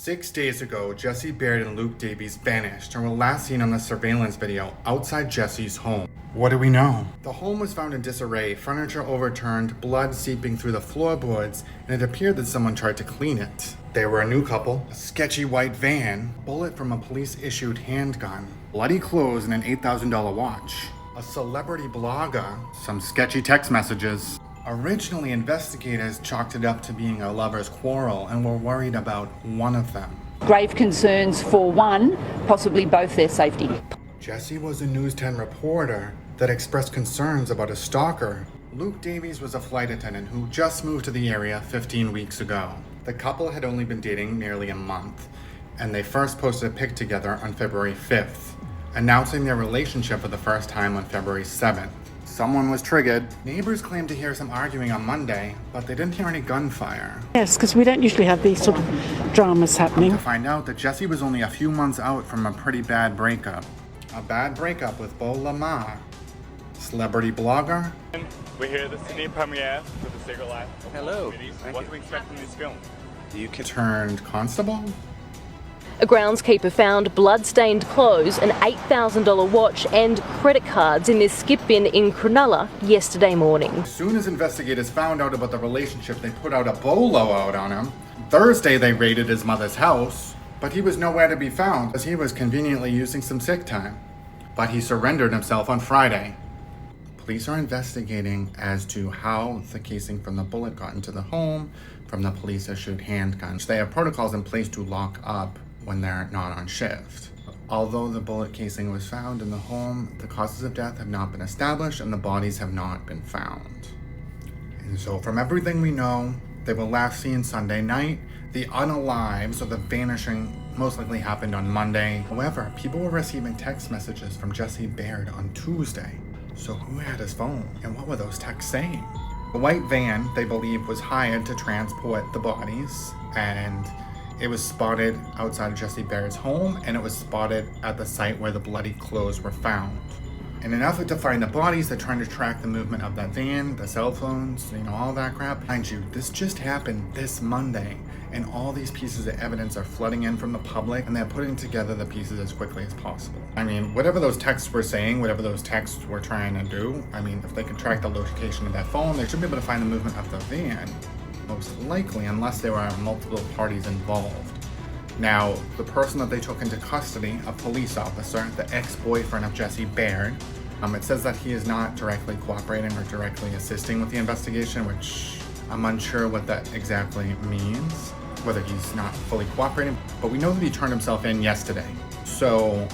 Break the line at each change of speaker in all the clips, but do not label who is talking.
6 days ago, Jesse Baird and Luke Davies vanished and were last seen on the surveillance video outside Jesse's home. What do we know? The home was found in disarray, furniture overturned, blood seeping through the floorboards, and it appeared that someone tried to clean it. They were a new couple, a sketchy white van, bullet from a police-issued handgun, bloody clothes, and an $8,000 watch. A celebrity blogger, some sketchy text messages. Originally, investigators chalked it up to being a lover's quarrel and were worried about one of them.
Grave concerns for one, possibly both their safety.
Jesse was a News 10 reporter that expressed concerns about a stalker. Luke Davies was a flight attendant who just moved to the area 15 weeks ago. The couple had only been dating nearly a month, and they first posted a pic together on February 5th, announcing their relationship for the first time on February 7th. Someone was triggered. Neighbors claimed to hear some arguing on Monday, but they didn't hear any gunfire.
Yes, because we don't usually have these sort of dramas happening.
To find out that Jesse was only a few months out from a pretty bad breakup. A bad breakup with Beau Lamar, celebrity blogger.
We're here at the Sydney premiere for The Secret Life of
Hello.
What do we expect from this film?
Turned constable?
A groundskeeper found blood-stained clothes, an $8,000 watch and credit cards in this skip bin in Cronulla yesterday morning.
As soon as investigators found out about the relationship, they put out a bolo out on him. Thursday, they raided his mother's house, but he was nowhere to be found as he was conveniently using some sick time. But he surrendered himself on Friday. Police are investigating as to how the casing from the bullet got into the home from the police-issued handguns. They have protocols in place to lock up when they're not on shift. Although the bullet casing was found in the home, the causes of death have not been established and the bodies have not been found. And so from everything we know, they were last seen Sunday night. The unalive, so the vanishing, most likely happened on Monday. However, people were receiving text messages from Jesse Baird on Tuesday. So who had his phone and what were those texts saying? The white van, they believe, was hired to transport the bodies, and it was spotted outside of Jesse Baird's home, and it was spotted at the site where the bloody clothes were found. In an effort to find the bodies, they're trying to track the movement of that van, the cell phones, all that crap. Mind you, this just happened this Monday, and all these pieces of evidence are flooding in from the public, and they're putting together the pieces as quickly as possible. Whatever those texts were saying, whatever those texts were trying to do, if they could track the location of that phone, they should be able to find the movement of the van. Most likely, unless there were multiple parties involved. Now, the person that they took into custody, a police officer, the ex-boyfriend of Jesse Baird, it says that he is not directly cooperating or directly assisting with the investigation, which I'm unsure what that exactly means, whether he's not fully cooperating, but we know that he turned himself in yesterday. So,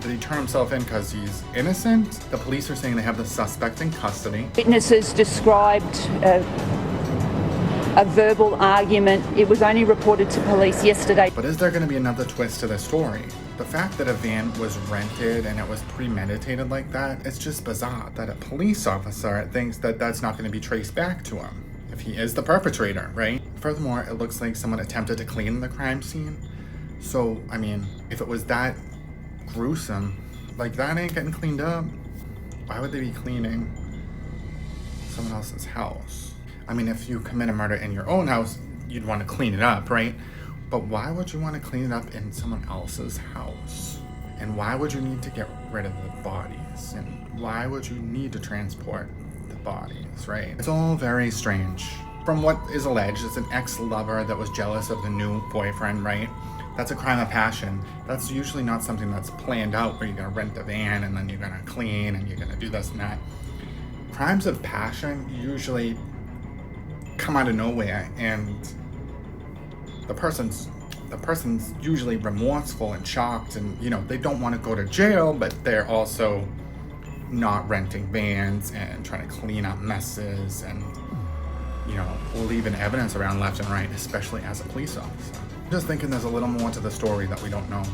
did he turn himself in because he's innocent? The police are saying they have the suspect in custody.
Witnesses described a verbal argument. It was only reported to police yesterday.
But is there going to be another twist to the story? The fact that a van was rented and it was premeditated like that, it's just bizarre that a police officer thinks that that's not going to be traced back to him, if he is the perpetrator, right? Furthermore, it looks like someone attempted to clean the crime scene. So, if it was that gruesome, that ain't getting cleaned up. Why would they be cleaning someone else's house? If you commit a murder in your own house, you'd want to clean it up, right? But why would you want to clean it up in someone else's house? And why would you need to get rid of the bodies? And why would you need to transport the bodies, right? It's all very strange. From what is alleged, it's an ex-lover that was jealous of the new boyfriend, right? That's a crime of passion. That's usually not something that's planned out where you're gonna rent a van and then you're gonna clean and you're gonna do this and that. Crimes of passion usually come out of nowhere, and the person's usually remorseful and shocked, and they don't want to go to jail, but they're also not renting vans and trying to clean up messes and leaving evidence around left and right, especially as a police officer. I'm just thinking there's a little more to the story that we don't know.